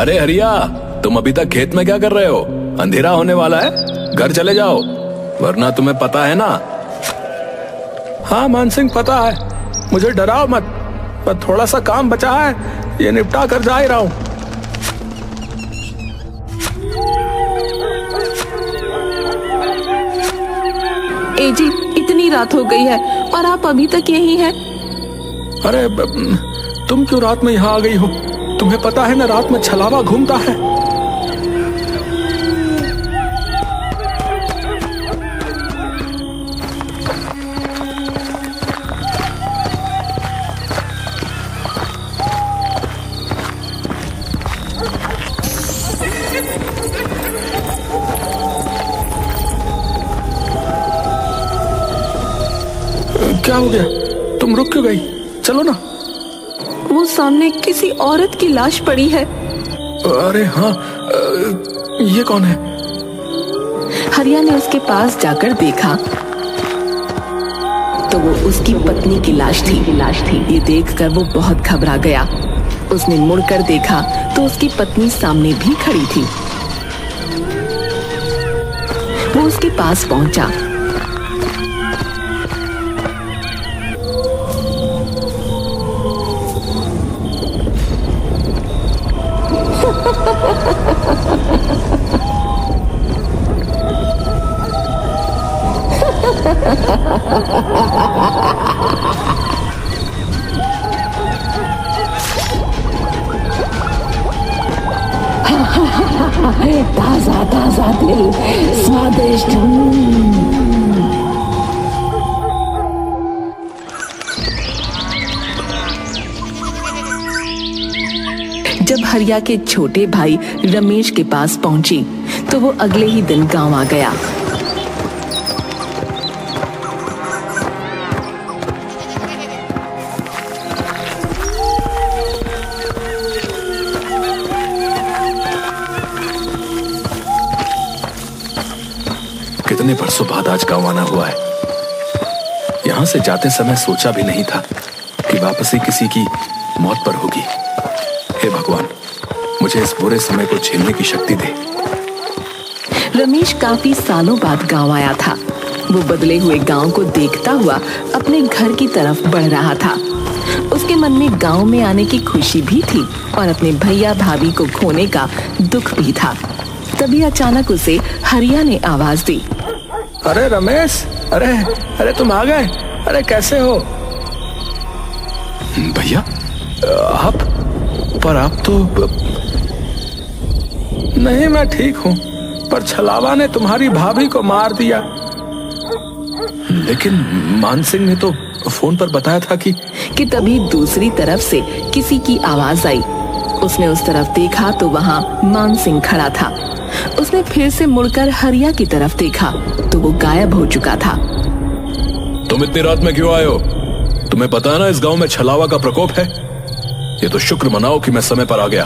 अरे हरिया, तुम अभी तक खेत में क्या कर रहे हो? अंधेरा होने वाला है, घर चले जाओ, वरना तुम्हें पता है ना। हाँ मानसिंह, पता है, मुझे डराओ मत, पर थोड़ा सा काम बचा है, ये निपटा कर जा ही रहा हूं। एजी, इतनी रात हो गई है और आप अभी तक यहीं हैं? अरे तुम क्यों रात में यहाँ आ गई हो? तुम्हें पता है ना, रात में छलावा घूमता है। क्या हो गया? तुम रुक क्यों गई? चलो ना। वो सामने किसी औरत की लाश पड़ी है। अरे हाँ, ये कौन है? हरिया ने उसके पास जाकर देखा तो वो उसकी पत्नी की लाश थी। ये देखकर वो बहुत घबरा गया। उसने मुड़कर देखा तो उसकी पत्नी सामने भी खड़ी थी। वो उसके पास पहुंचा। ताजा ताजा दिल, स्वादिष्ट। जब हरिया के छोटे भाई रमेश के पास पहुंची तो वो अगले ही दिन गांव आ गया। कितने बरसों बाद आज गांव आना हुआ है। यहां से जाते समय सोचा भी नहीं था कि वापसी किसी की मौत पर होगी। हे भगवान, मुझे इस बुरे समय को झेलने की शक्ति दे। रमेश काफी सालों बाद गांव आया था। वो बदले हुए गांव को देखता हुआ अपने घर की तरफ बढ़ रहा था। उसके मन में गांव में आने की खुशी भी थी और अपने भैया भाभी को खोने का दुख भी था। तभी अचानक उसे हरिया ने आवाज दी। अरे रमेश, अरे तुम आ गए। अरे कैसे हो? भैया, आप? पर आप तो नहीं, मैं ठीक हूँ, पर छलावा ने तुम्हारी भाभी को मार दिया। लेकिन मानसिंह ने तो फोन पर बताया था कि तभी दूसरी तरफ से किसी की आवाज आई। उसने उस तरफ देखा तो वहाँ मानसिंह खड़ा था। उसने फिर से मुड़कर हरिया की तरफ देखा तो वो गायब हो चुका था। तुम इतनी रात में क्यों आए हो? तुम्हें पता है ना इस गांव में छलावा का प्रकोप है। ये तो शुक्र मनाओ कि मैं समय पर आ गया,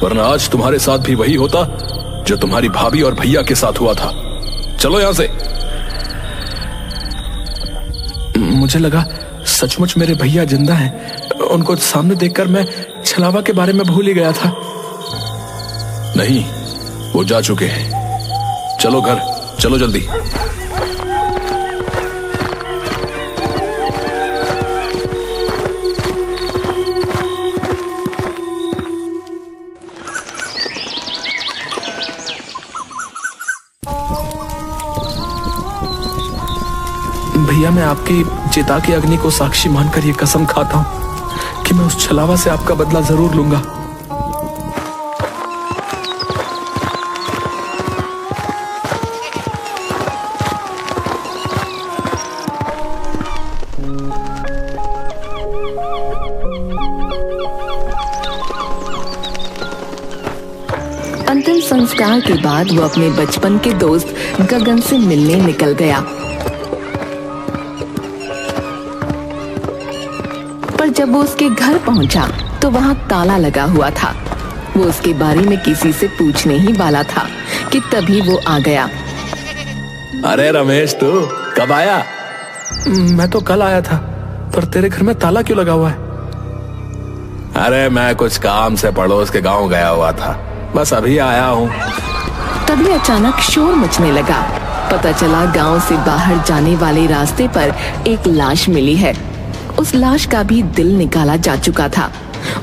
वरना आज तुम्हारे साथ भी वही होता जो तुम्हारी भाभी और भैया के साथ हुआ था। चलो यहां से। मुझे लगा सचमुच मेरे भैया जिंदा हैं। उनको सामने देखकर मैं छलावा के बारे में भूल ही गया था। नहीं, वो जा चुके हैं। चलो घर, चलो जल्दी। भैया, मैं आपकी चिता की अग्नि को साक्षी मानकर ये कसम खाता हूं कि मैं उस छलावा से आपका बदला जरूर लूंगा। अंतिम संस्कार के बाद वो अपने बचपन के दोस्त गगन से मिलने निकल गया। पर जब वो उसके घर पहुंचा तो वहां ताला लगा हुआ था। वो उसके बारे में किसी से पूछने ही वाला था कि तभी वो आ गया। अरे रमेश, तू कब आया? मैं तो कल आया था, पर तेरे घर में ताला क्यों लगा हुआ है? अरे मैं कुछ काम से पड़ोस के गांव गया हुआ था, बस अभी आया हूँ। तभी अचानक शोर मचने लगा। पता चला गांव से बाहर जाने वाले रास्ते पर एक लाश मिली है। उस लाश का भी दिल निकाला जा चुका था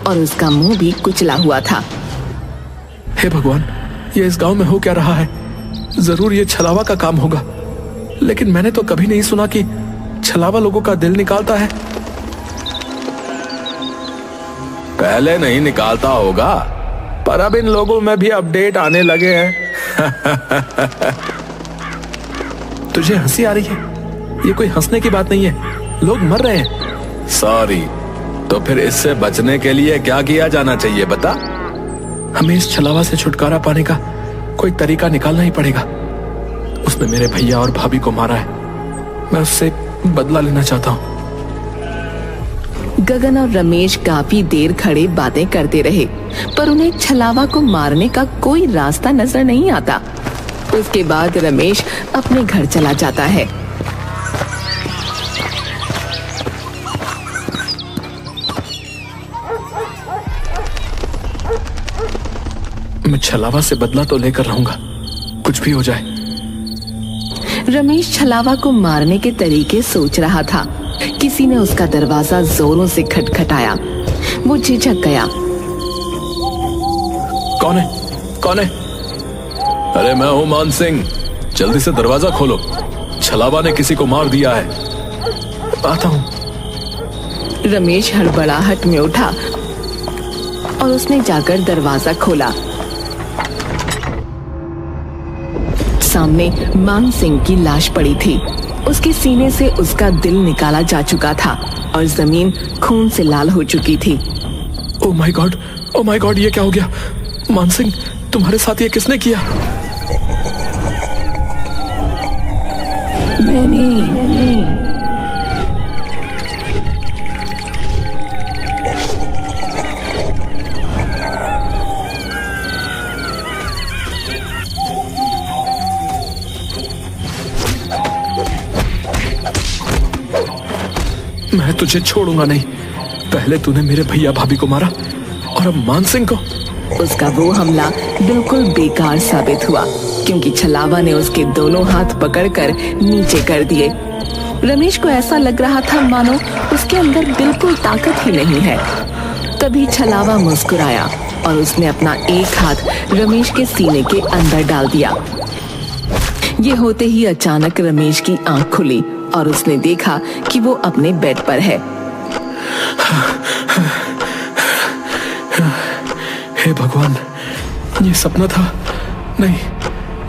और उसका मुंह भी कुचला हुआ था। हे भगवान, ये इस गांव में हो क्या रहा है? जरूर ये छलावा का काम होगा, लेकिन मैंने तो कभी नहीं सुना कि छलावा लोगों का दिल निकालता है। पहले नहीं निकालता होगा, पर अब इन लोगों में भी अपडेट आने लगे हैं। तुझे हंसी आ रही है? ये कोई हंसने की बात नहीं है, लोग मर रहे हैं। सॉरी, तो फिर इससे बचने के लिए क्या किया जाना चाहिए बता? हमें इस छलावा से छुटकारा पाने का कोई तरीका निकालना ही पड़ेगा। उसने मेरे भैया और भाभी को मारा है, मैं उससे बदला लेना चाहता हूँ। गगन और रमेश काफी देर खड़े बातें करते रहे, पर उन्हें छलावा को मारने का कोई रास्ता नजर नहीं आता। उसके बाद रमेश अपने घर चला जाता है। मैं छलावा से बदला तो लेकर रहूंगा, कुछ भी हो जाए। रमेश छलावा को मारने के तरीके सोच रहा था। किसी ने उसका दरवाजा जोरों से खटखटाया। वो झिझक गया। कौन है? कौन है? अरे मैं हूं मान सिंह, जल्दी से दरवाजा खोलो, छलावा ने किसी को मार दिया है। आता हूं। रमेश हड़बड़ाहट में उठा और उसने जाकर दरवाजा खोला। सामने मान सिंह की लाश पड़ी थी। उसके सीने से उसका दिल निकाला जा चुका था और जमीन खून से लाल हो चुकी थी। Oh my God, oh my God, ये क्या हो गया? मान सिंह, तुम्हारे साथ ये किसने किया? मैंने। मैं तुझे छोड़ूंगा नहीं। पहले तूने मेरे भैया भाभी को मारा और अब मान सिंह को। उसका वो हमला बिल्कुल बेकार साबित हुआ, क्योंकि छलावा ने उसके दोनों हाथ पकड़कर नीचे कर दिए। रमेश को ऐसा लग रहा था मानो उसके अंदर बिल्कुल ताकत ही नहीं है। तभी छलावा मुस्कुराया और उसने अपना एक हाथ रमेश के सीने के अंदर डाल दिया। ये होते ही अचानक रमेश की आंख खुली और उसने देखा कि वो अपने बेड पर है। हे भगवान, ये सपना था? नहीं,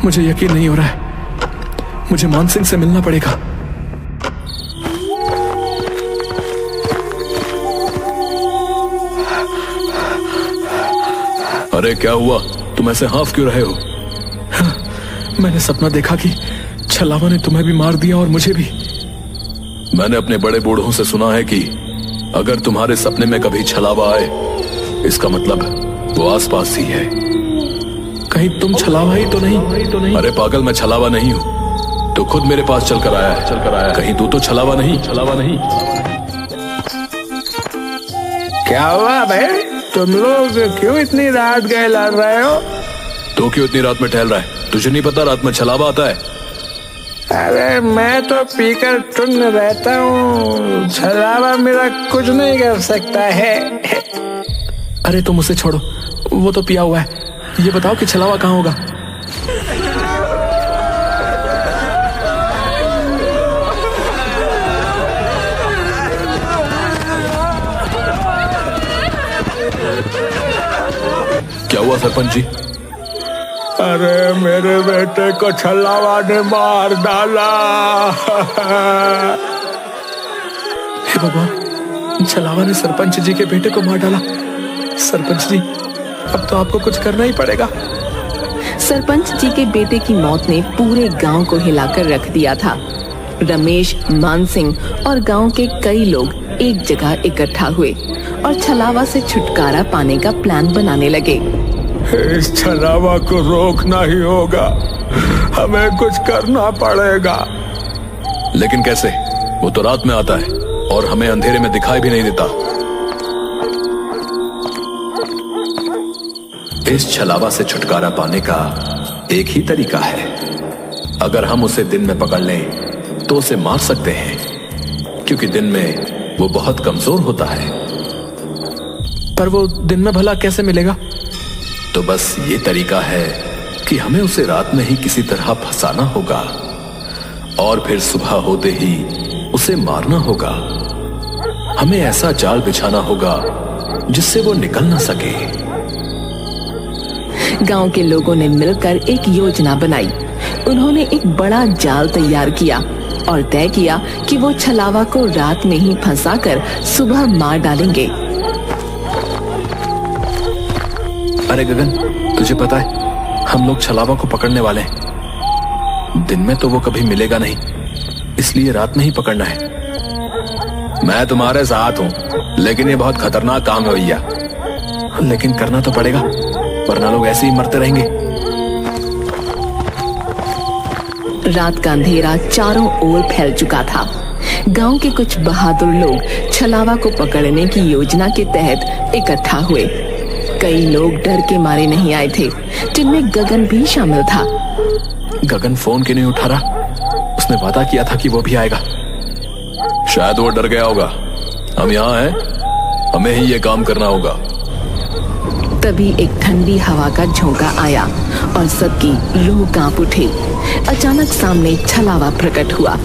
मुझे यकीन नहीं हो रहा है। मुझे मान सिंह से मिलना पड़ेगा। अरे क्या हुआ, तुम ऐसे हाफ क्यों रहे हो? मैंने सपना देखा कि छलावा ने तुम्हें भी मार दिया और मुझे भी। मैंने अपने बड़े बूढ़ों से सुना है कि अगर तुम्हारे सपने में कभी छलावा आए, इसका मतलब वो आसपास ही है। कहीं तुम छलावा ही तो नहीं? अरे पागल, मैं छलावा नहीं हूँ, तो खुद मेरे पास चलकर आया है। कहीं तू तो छलावा नहीं? क्या हुआ भाई, तुम लोग क्यों इतनी रात गए लड़ रहे हो? तू क्यों इतनी रात में टहल रहा है? तुझे नहीं पता रात में छलावा आता है? अरे मैं तो पीकर टुन्न रहता हूँ, छलावा मेरा कुछ नहीं कर सकता है। अरे तुम उसे छोड़ो, वो तो पिया हुआ है। ये बताओ कि छलावा कहाँ होगा? क्या हुआ सरपंच जी? अरे मेरे बेटे को छलावा ने मार डाला। हे भगवान, छलावा ने सरपंच जी के बेटे को मार डाला। सरपंच जी, अब तो आपको कुछ करना ही पड़ेगा। सरपंच जी के बेटे की मौत ने पूरे गांव को हिलाकर रख दिया था। रमेश, मान सिंह और गांव के कई लोग एक जगह इकट्ठा हुए और छलावा से छुटकारा पाने का प्लान बनाने लगे। इस छलावा को रोकना ही होगा, हमें कुछ करना पड़ेगा। लेकिन कैसे? वो तो रात में आता है और हमें अंधेरे में दिखाई भी नहीं देता। इस छलावा से छुटकारा पाने का एक ही तरीका है। अगर हम उसे दिन में पकड़ लें तो उसे मार सकते हैं, क्योंकि दिन में वो बहुत कमजोर होता है। पर वो दिन में भला कैसे मिलेगा? तो बस ये तरीका है कि हमें उसे रात में ही किसी तरह फंसाना होगा और फिर सुबह होते ही उसे मारना होगा। हमें ऐसा जाल बिछाना होगा जिससे वो निकल ना सके। गांव के लोगों ने मिलकर एक योजना बनाई। उन्होंने एक बड़ा जाल तैयार किया और तय किया कि वो छलावा को रात में ही फंसाकर सुबह मार डालेंगे। अरे गगन, तुझे पता है हम लोग छलावा को पकड़ने वाले हैं। दिन में तो वो कभी मिलेगा नहीं, इसलिए रात में ही पकड़ना है। मैं तुम्हारे साथ हूं, लेकिन ये बहुत खतरनाक काम है भैया। लेकिन करना तो पड़ेगा, वरना लोग ऐसे ही मरते रहेंगे। रात का अंधेरा चारों ओर फैल चुका था। गांव के कुछ बहादुर लोग छलावा को पकड़ने की योजना के तहत इकट्ठा हुए। कई लोग डर के मारे नहीं आए थे, जिनमें गगन भी शामिल था। गगन फोन क्यों नहीं उठा रहा? उसने वादा किया था कि वो भी आएगा। शायद वो डर गया होगा। हम यहाँ हैं, हमें ही ये काम करना होगा। तभी एक ठंडी हवा का झोंका आया और सबकी रूह कांप उठी। अचानक सामने छलावा प्रकट हुआ,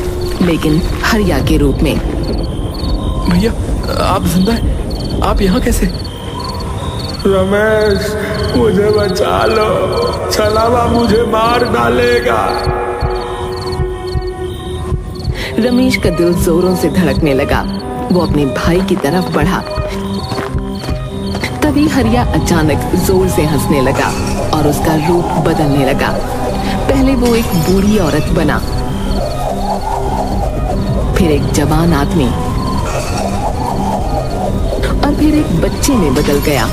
लेकिन हरिया के रूप में। भैया, आप जिंदा हैं? आप यहाँ कैसे? रमेश, मुझे बचा लो, छलावा मुझे मार डालेगा। रमेश का दिल जोरों से धड़कने लगा। वो अपने भाई की तरफ बढ़ा। तभी हरिया अचानक जोर से हंसने लगा और उसका रूप बदलने लगा। पहले वो एक बूढ़ी औरत बना, फिर एक जवान आदमी और फिर एक बच्चे में बदल गया।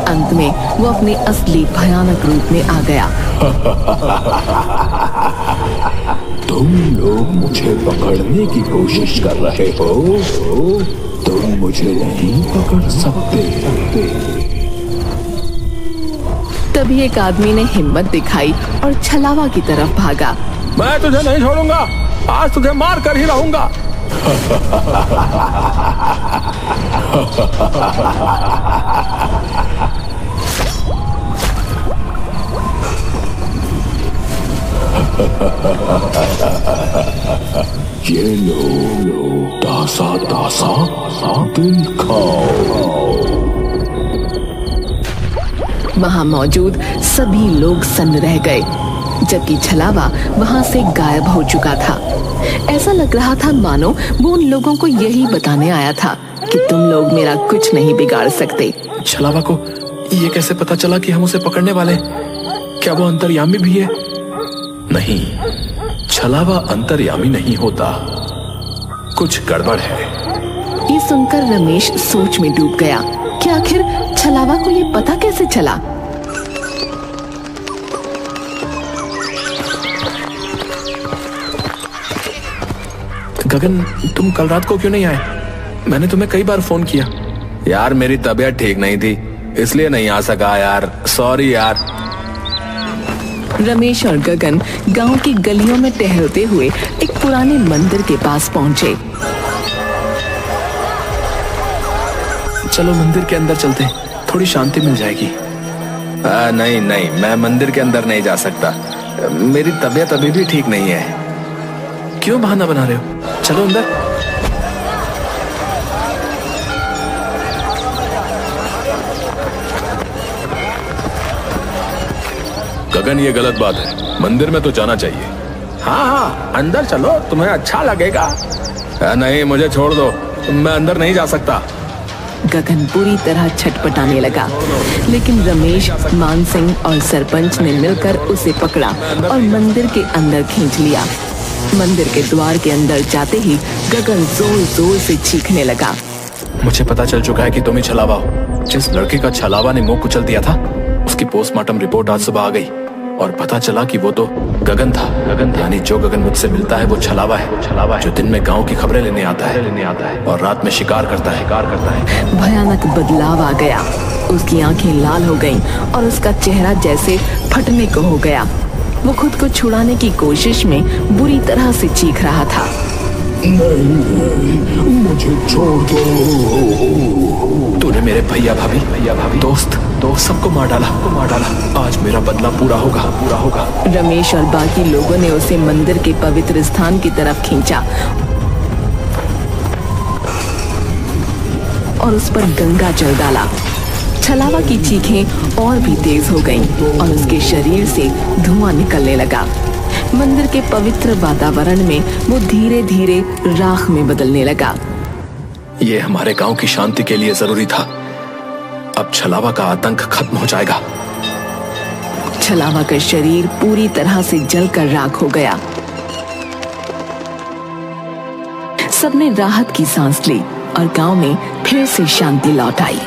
अंत में वो अपने असली भयानक रूप में आ गया। तुम लोग मुझे पकड़ने की कोशिश कर रहे हो, तुम मुझे नहीं पकड़ सकते। तभी एक आदमी ने हिम्मत दिखाई और छलावा की तरफ भागा। मैं तुझे नहीं छोड़ूंगा, आज तुझे मार कर ही रहूंगा। ये लो तासा तासा दिल खाओ। वहां मौजूद सभी लोग सन्न रह गए, जबकि छलावा वहां से गायब हो चुका था। ऐसा लग रहा था मानो वो उन लोगों को यही बताने आया था कि तुम लोग मेरा कुछ नहीं बिगाड़ सकते। छलावा को ये कैसे पता चला कि हम उसे पकड़ने वाले? क्या वो अंतर्यामी भी है? नहीं, छलावा अंतर्यामी नहीं होता, कुछ गड़बड़ है। ये सुनकर रमेश सोच में डूब गया कि आखिर छलावा को ये पता कैसे चला। गगन, तुम कल रात को क्यों नहीं आए? मैंने तुम्हें कई बार फोन किया। यार मेरी तबीयत ठीक नहीं थी, इसलिए नहीं आ सका यार, सॉरी यार। रमेश और गगन गांव की गलियों में टहलते हुए एक पुराने मंदिर के पास पहुंचे। चलो मंदिर के अंदर चलते, थोड़ी शांति मिल जाएगी। नहीं नहीं, मैं मंदिर के अंदर नहीं जा सकता, मेरी तबीयत अभी भी ठीक नहीं है। क्यों बहाना बना रहे हो? चलो अंदर। गगन, ये गलत बात है, मंदिर में तो जाना चाहिए। हाँ हाँ, अंदर चलो, तुम्हें अच्छा लगेगा। नहीं, मुझे छोड़ दो, मैं अंदर नहीं जा सकता। गगन बुरी तरह छटपटाने लगा, लेकिन रमेश, मान सिंह और सरपंच ने मिलकर उसे पकड़ा और मंदिर के अंदर खींच लिया। मंदिर के द्वार के अंदर जाते ही गगन जोर जोर से चीखने लगा। मुझे पता चल चुका है कि तुम ही छलावा हो। जिस लड़के का छलावा ने मुंह कुचल दिया था, उसकी पोस्टमार्टम रिपोर्ट आज सुबह आ गई और पता चला कि वो तो गगन था। यानी जो गगन मुझसे मिलता है वो छलावा है, जो दिन में गांव की खबरें लेने आता है और रात में शिकार करता है। भयानक बदलाव आ गया। उसकी आंखें लाल हो गईं और उसका चेहरा जैसे फटने को हो गया। वो खुद को छुड़ाने की कोशिश में बुरी तरह से चीख रहा था। नहीं, मुझे छोड़ दो। तूने मेरे भैया भाभी दोस्त सबको मार डाला। आज मेरा बदला पूरा होगा। रमेश और बाकी लोगों ने उसे मंदिर के पवित्र स्थान की तरफ खींचा और उस पर गंगा जल डाला। छलावा की चीखें और भी तेज हो गईं और उसके शरीर से धुआं निकलने लगा। मंदिर के पवित्र वातावरण में वो धीरे धीरे राख में बदलने लगा। ये हमारे गांव की शांति के लिए जरूरी था। अब छलावा का आतंक खत्म हो जाएगा। छलावा का शरीर पूरी तरह से जलकर राख हो गया। सबने राहत की सांस ली और गांव में फिर से शांति लौट आई।